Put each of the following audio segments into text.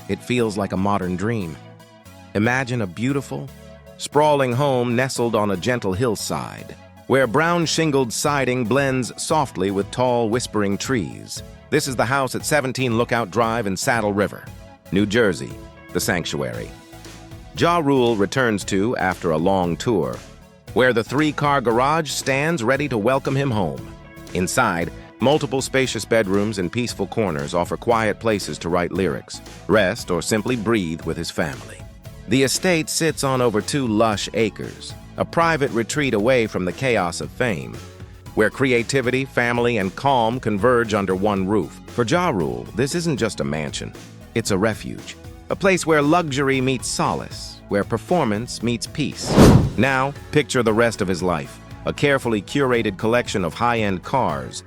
it feels like a modern dream. Imagine a beautiful, sprawling home nestled on a gentle hillside, where brown shingled siding blends softly with tall, whispering trees. This is the house at 17 Lookout Drive in Saddle River, New Jersey, the sanctuary. Ja Rule returns to after a long tour, where the 3-car garage stands ready to welcome him home. Inside, multiple spacious bedrooms and peaceful corners offer quiet places to write lyrics, rest, or simply breathe with his family. The estate sits on over 2 lush acres, a private retreat away from the chaos of fame, where creativity, family, and calm converge under one roof. For Ja Rule, this isn't just a mansion, it's a refuge, a place where luxury meets solace, where performance meets peace. Now, picture the rest of his life, a carefully curated collection of high-end cars,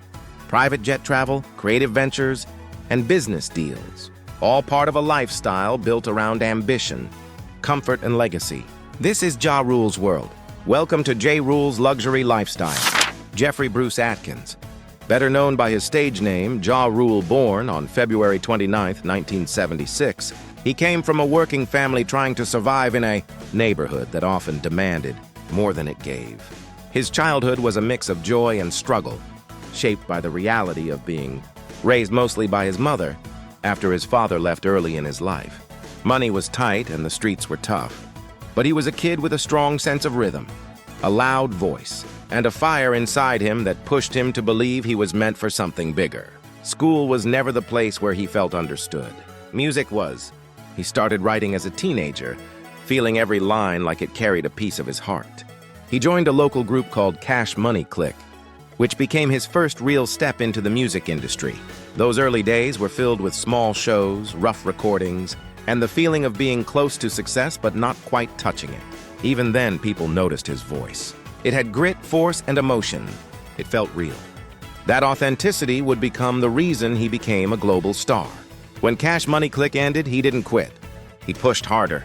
private jet travel, creative ventures, and business deals, all part of a lifestyle built around ambition, comfort, and legacy. This is Ja Rule's world. Welcome to J. Rule's luxury lifestyle. Jeffrey Bruce Atkins, better known by his stage name, Ja Rule, born on February 29, 1976, he came from a working family trying to survive in a neighborhood that often demanded more than it gave. His childhood was a mix of joy and struggle, shaped by the reality of being raised mostly by his mother after his father left early in his life. Money was tight and the streets were tough, but he was a kid with a strong sense of rhythm, a loud voice, and a fire inside him that pushed him to believe he was meant for something bigger. School was never the place where he felt understood. Music was. He started writing as a teenager, feeling every line like it carried a piece of his heart. He joined a local group called Cash Money Click, which became his first real step into the music industry. Those early days were filled with small shows, rough recordings, and the feeling of being close to success but not quite touching it. Even then, people noticed his voice. It had grit, force, and emotion. It felt real. That authenticity would become the reason he became a global star. When Cash Money Click ended, he didn't quit. He pushed harder,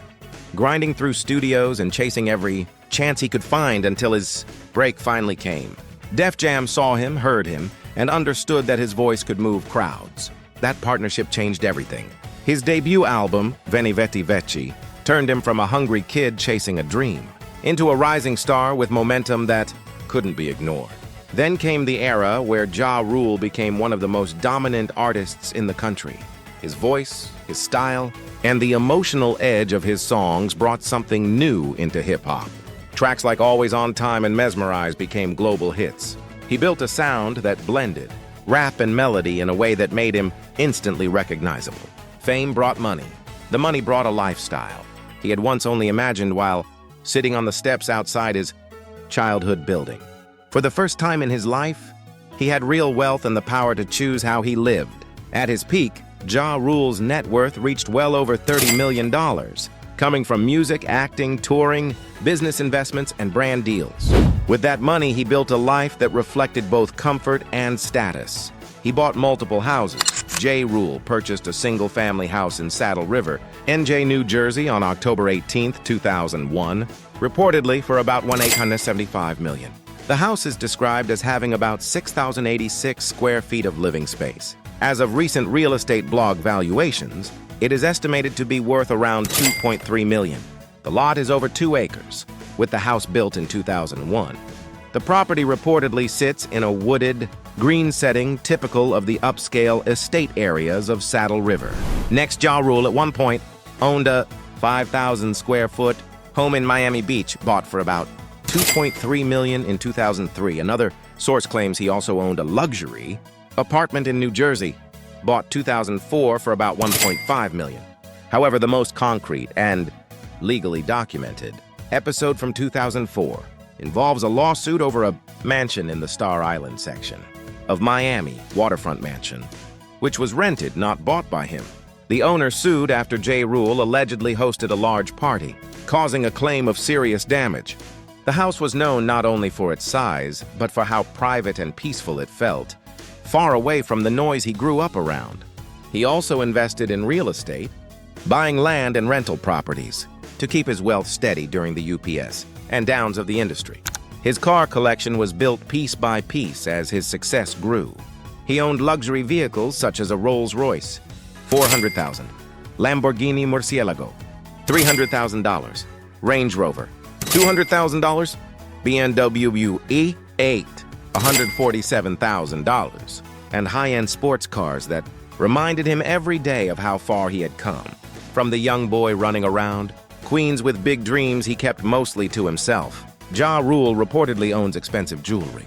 grinding through studios and chasing every chance he could find until his break finally came. Def Jam saw him, heard him, and understood that his voice could move crowds. That partnership changed everything. His debut album, Veni Vidi Vici, turned him from a hungry kid chasing a dream into a rising star with momentum that couldn't be ignored. Then came the era where Ja Rule became one of the most dominant artists in the country. His voice, his style, and the emotional edge of his songs brought something new into hip-hop. Tracks like Always on Time and Mesmerize became global hits. He built a sound that blended rap and melody in a way that made him instantly recognizable. Fame brought money. The money brought a lifestyle he had once only imagined while sitting on the steps outside his childhood building. For the first time in his life, he had real wealth and the power to choose how he lived. At his peak, Ja Rule's net worth reached well over $30 million, coming from music, acting, touring, business investments, and brand deals. With that money, he built a life that reflected both comfort and status. He bought multiple houses. J. Rule purchased a single-family house in Saddle River, NJ, New Jersey on October 18, 2001, reportedly for about $1,875 million. The house is described as having about 6,086 square feet of living space. As of recent real estate blog valuations, it is estimated to be worth around $2.3 million. The lot is over 2 acres, with the house built in 2001. The property reportedly sits in a wooded, green setting typical of the upscale estate areas of Saddle River. Next, Ja Rule at one point owned a 5,000 square foot home in Miami Beach, bought for about $2.3 million in 2003. Another source claims he also owned a luxury apartment in New Jersey, bought 2004 for about $1.5 million. However, the most concrete and legally documented episode from 2004 involves a lawsuit over a mansion in the Star Island section of Miami, waterfront mansion, which was rented, not bought by him. The owner sued after J. Rule allegedly hosted a large party, causing a claim of serious damage. The house was known not only for its size, but for how private and peaceful it felt, far away from the noise he grew up around. He also invested in real estate, buying land and rental properties to keep his wealth steady during the ups and downs of the industry. His car collection was built piece by piece as his success grew. He owned luxury vehicles such as a Rolls-Royce, $400,000, Lamborghini Murcielago, $300,000. Range Rover, $200,000. BMW E8, $147,000. And high-end sports cars that reminded him every day of how far he had come. From the young boy running around, Queens with big dreams he kept mostly to himself. Ja Rule reportedly owns expensive jewelry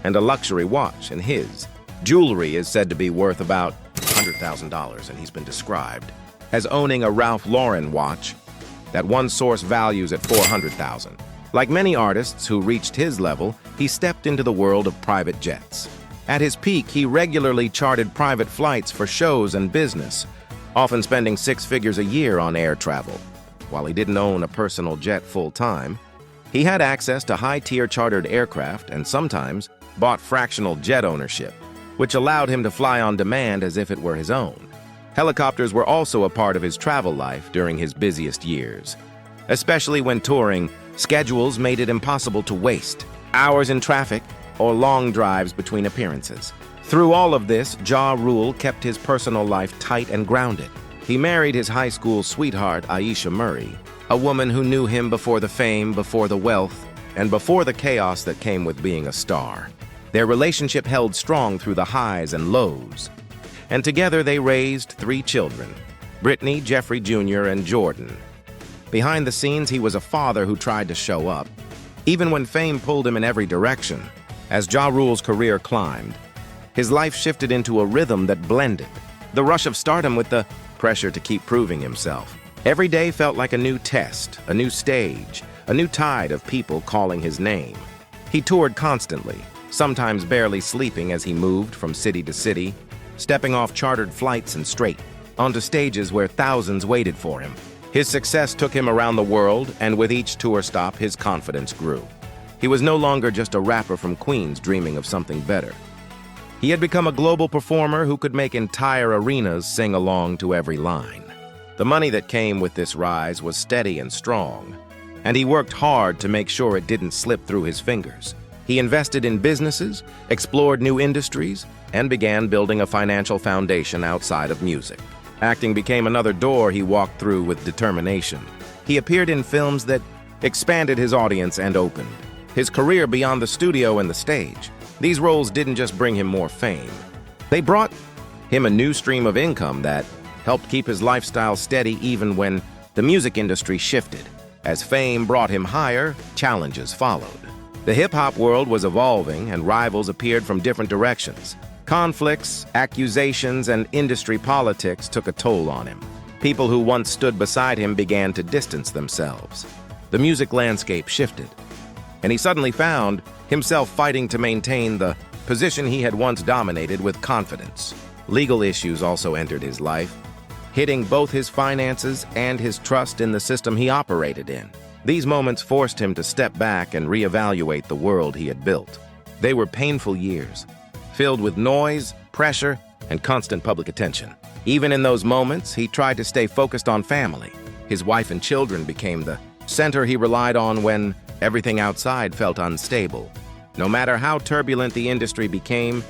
and a luxury watch, and his jewelry is said to be worth about $100,000, and he's been described as owning a Ralph Lauren watch that one source values at $400,000. Like many artists who reached his level, he stepped into the world of private jets. At his peak, he regularly chartered private flights for shows and business, often spending six figures a year on air travel. While he didn't own a personal jet full-time, he had access to high-tier chartered aircraft and sometimes bought fractional jet ownership, which allowed him to fly on demand as if it were his own. Helicopters were also a part of his travel life during his busiest years. Especially when touring, schedules made it impossible to waste hours in traffic or long drives between appearances. Through all of this, Ja Rule kept his personal life tight and grounded. He married his high school sweetheart, Aisha Murray, a woman who knew him before the fame, before the wealth, and before the chaos that came with being a star. Their relationship held strong through the highs and lows, and together they raised 3 children, Brittany, Jeffrey Jr., and Jordan. Behind the scenes, he was a father who tried to show up, even when fame pulled him in every direction. As Ja Rule's career climbed, his life shifted into a rhythm that blended the rush of stardom with the pressure to keep proving himself. Every day felt like a new test, a new stage, a new tide of people calling his name. He toured constantly, sometimes barely sleeping as he moved from city to city, stepping off chartered flights and straight onto stages where thousands waited for him. His success took him around the world, and with each tour stop, his confidence grew. He was no longer just a rapper from Queens dreaming of something better. He had become a global performer who could make entire arenas sing along to every line. The money that came with this rise was steady and strong, and he worked hard to make sure it didn't slip through his fingers. He invested in businesses, explored new industries, and began building a financial foundation outside of music. Acting became another door he walked through with determination. He appeared in films that expanded his audience and opened his career beyond the studio and the stage. These roles didn't just bring him more fame. They brought him a new stream of income that helped keep his lifestyle steady even when the music industry shifted. As fame brought him higher, challenges followed. The hip-hop world was evolving, and rivals appeared from different directions. Conflicts, accusations, and industry politics took a toll on him. People who once stood beside him began to distance themselves. The music landscape shifted, and he suddenly found himself fighting to maintain the position he had once dominated with confidence. Legal issues also entered his life, hitting both his finances and his trust in the system he operated in. These moments forced him to step back and reevaluate the world he had built. They were painful years, filled with noise, pressure, and constant public attention. Even in those moments, he tried to stay focused on family. His wife and children became the center he relied on when everything outside felt unstable. No matter how turbulent the industry became,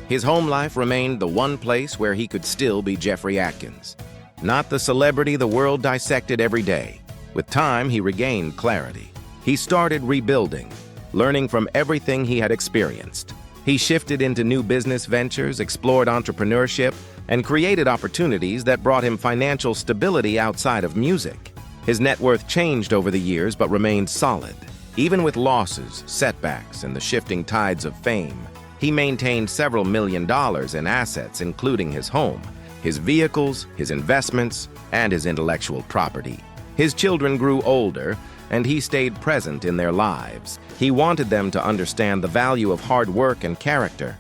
his home life remained the one place where he could still be Jeffrey Atkins, not the celebrity the world dissected every day. With time, he regained clarity. He started rebuilding, learning from everything he had experienced. He shifted into new business ventures, explored entrepreneurship, and created opportunities that brought him financial stability outside of music. His net worth changed over the years but remained solid. Even with losses, setbacks, and the shifting tides of fame, he maintained several $1 million in assets, including his home, his vehicles, his investments, and his intellectual property. His children grew older, and he stayed present in their lives. He wanted them to understand the value of hard work and character,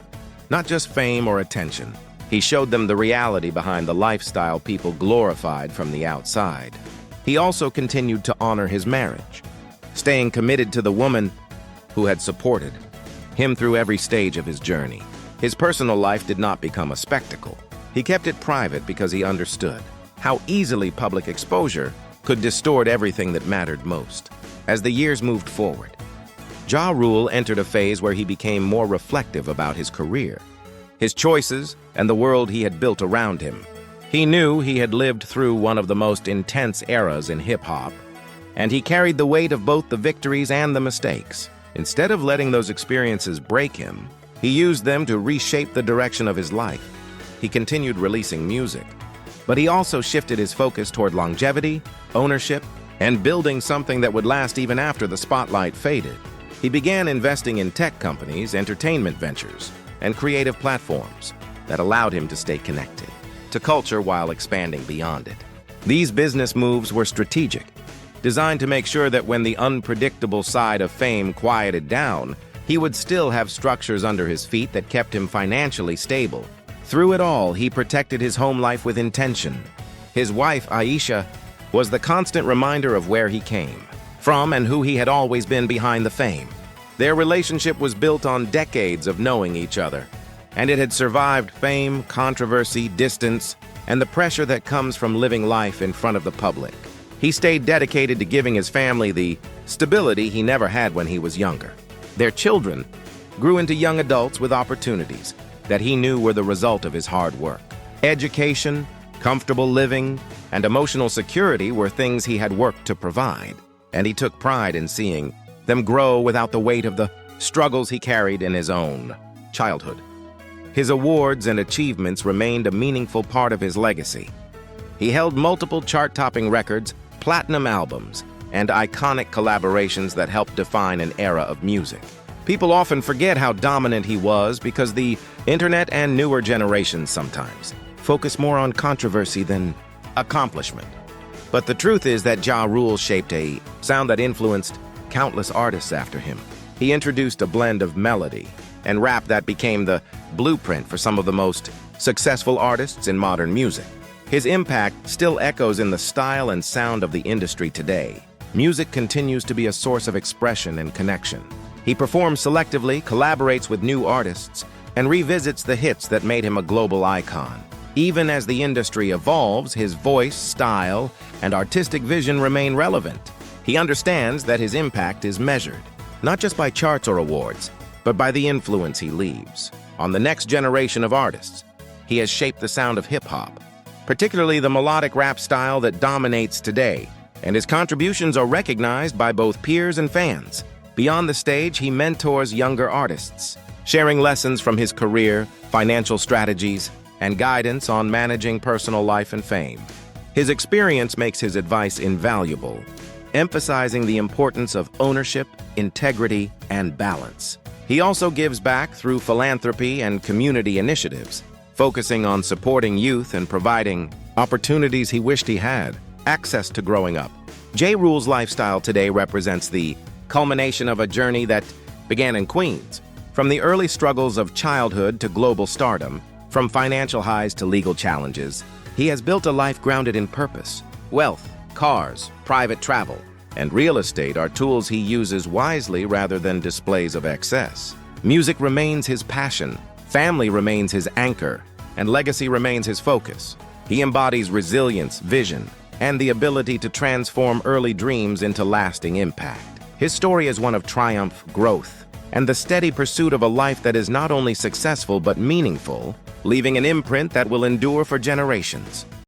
not just fame or attention. He showed them the reality behind the lifestyle people glorified from the outside. He also continued to honor his marriage, staying committed to the woman who had supported him through every stage of his journey. His personal life did not become a spectacle. He kept it private because he understood how easily public exposure could distort everything that mattered most. As the years moved forward, Ja Rule entered a phase where he became more reflective about his career, his choices, and the world he had built around him. He knew he had lived through one of the most intense eras in hip-hop, and he carried the weight of both the victories and the mistakes. Instead of letting those experiences break him, he used them to reshape the direction of his life. He continued releasing music, but he also shifted his focus toward longevity, ownership, and building something that would last even after the spotlight faded. He began investing in tech companies, entertainment ventures, and creative platforms that allowed him to stay connected to culture while expanding beyond it. These business moves were strategic, designed to make sure that when the unpredictable side of fame quieted down, he would still have structures under his feet that kept him financially stable. Through it all, he protected his home life with intention. His wife, Aisha, was the constant reminder of where he came from and who he had always been behind the fame. Their relationship was built on decades of knowing each other, and it had survived fame, controversy, distance, and the pressure that comes from living life in front of the public. He stayed dedicated to giving his family the stability he never had when he was younger. Their children grew into young adults with opportunities that he knew were the result of his hard work. Education, comfortable living, and emotional security were things he had worked to provide, and he took pride in seeing them grow without the weight of the struggles he carried in his own childhood. His awards and achievements remained a meaningful part of his legacy. He held multiple chart-topping records, platinum albums, and iconic collaborations that helped define an era of music. People often forget how dominant he was because the internet and newer generations sometimes focus more on controversy than accomplishment. But the truth is that Ja Rule shaped a sound that influenced countless artists after him. He introduced a blend of melody and rap that became the blueprint for some of the most successful artists in modern music. His impact still echoes in the style and sound of the industry today. Music continues to be a source of expression and connection. He performs selectively, collaborates with new artists, and revisits the hits that made him a global icon. Even as the industry evolves, his voice, style, and artistic vision remain relevant. He understands that his impact is measured, not just by charts or awards, but by the influence he leaves on the next generation of artists. He has shaped the sound of hip-hop, particularly the melodic rap style that dominates today, and his contributions are recognized by both peers and fans. Beyond the stage, he mentors younger artists, sharing lessons from his career, financial strategies, and guidance on managing personal life and fame. His experience makes his advice invaluable, emphasizing the importance of ownership, integrity, and balance. He also gives back through philanthropy and community initiatives, focusing on supporting youth and providing opportunities he wished he had access to growing up. Ja Rule's lifestyle today represents the culmination of a journey that began in Queens. From the early struggles of childhood to global stardom, from financial highs to legal challenges, he has built a life grounded in purpose. Wealth, cars, private travel, and real estate are tools he uses wisely rather than displays of excess. Music remains his passion, family remains his anchor, and legacy remains his focus. He embodies resilience, vision, and the ability to transform early dreams into lasting impact. His story is one of triumph, growth, and the steady pursuit of a life that is not only successful but meaningful, leaving an imprint that will endure for generations.